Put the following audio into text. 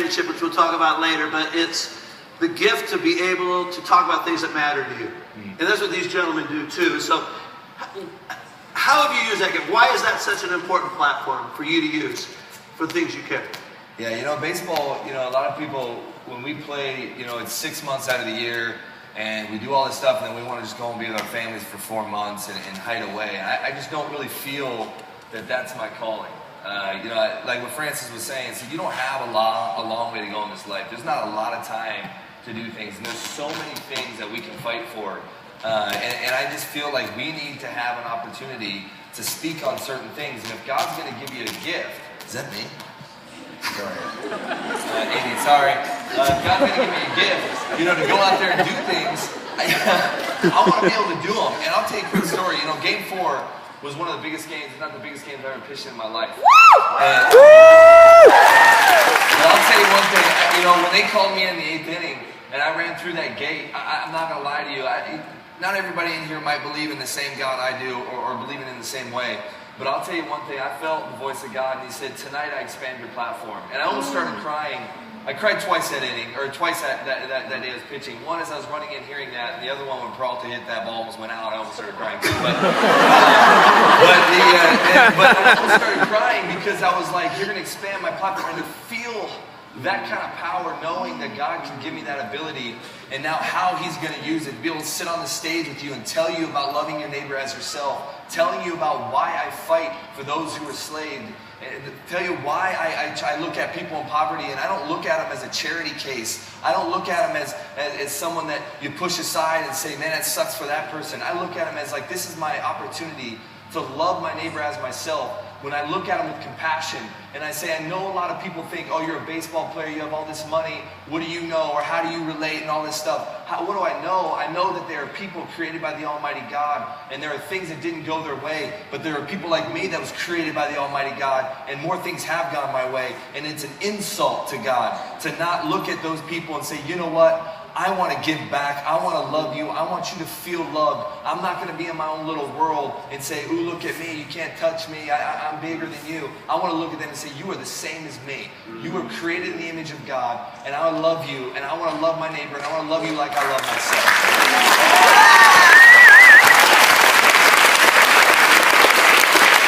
championship, which we'll talk about later, but it's the gift to be able to talk about things that matter to you. And that's what these gentlemen do too. So how have you used that gift? Why is that such an important platform for you to use for things you care? Yeah, you know, baseball, you know, a lot of people, when we play, you know, it's 6 months out of the year, and we do all this stuff, and then we want to just go and be with our families for 4 months and hide away. And I just don't really feel that that's my calling. You know, like what Francis was saying, so you don't have a long way to go in this life. There's not a lot of time to do things, and there's so many things that we can fight for. And I just feel like we need to have an opportunity to speak on certain things. And if God's going to give you a gift, is that me? Sorry. Andy, sorry. If God's going to give me a gift, you know, to go out there and do things, I want to be able to do them. And I'll tell you a quick story. You know, Game 4 was one of the biggest games, if not the biggest game I've ever pitched in my life. And I'll tell you one thing. You know, when they called me in the 8th inning, and I ran through that gate, I'm not going to lie to you. Not everybody in here might believe in the same God I do or believe in the same way. But I'll tell you one thing. I felt the voice of God, and He said, tonight I expand your platform. And I almost started crying. I cried twice that inning, or twice that day I was pitching. One as I was running in hearing that, and the other one when Peralta hit that ball almost went out. I almost started crying too. But I almost started crying because I was like, you're going to expand my platform. And to feel that kind of power, knowing that God can give me that ability, and now how He's going to use it, to be able to sit on the stage with you and tell you about loving your neighbor as yourself, telling you about why I fight for those who are enslaved, and tell you why I look at people in poverty, and I don't look at them as a charity case. I don't look at them as someone that you push aside and say, man, it sucks for that person. I look at them as like, this is my opportunity to love my neighbor as myself. When I look at them with compassion, and I say, I know a lot of people think, oh, you're a baseball player, you have all this money, what do you know, or how do you relate, and all this stuff. What do I know? I know that there are people created by the Almighty God, and there are things that didn't go their way, but there are people like me that was created by the Almighty God, and more things have gone my way, and it's an insult to God to not look at those people and say, you know what? I want to give back. I want to love you. I want you to feel loved. I'm not going to be in my own little world and say, ooh, look at me. You can't touch me. I'm bigger than you. I want to look at them and say, you are the same as me. You were created in the image of God, and I love you, and I want to love my neighbor, and I want to love you like I love myself.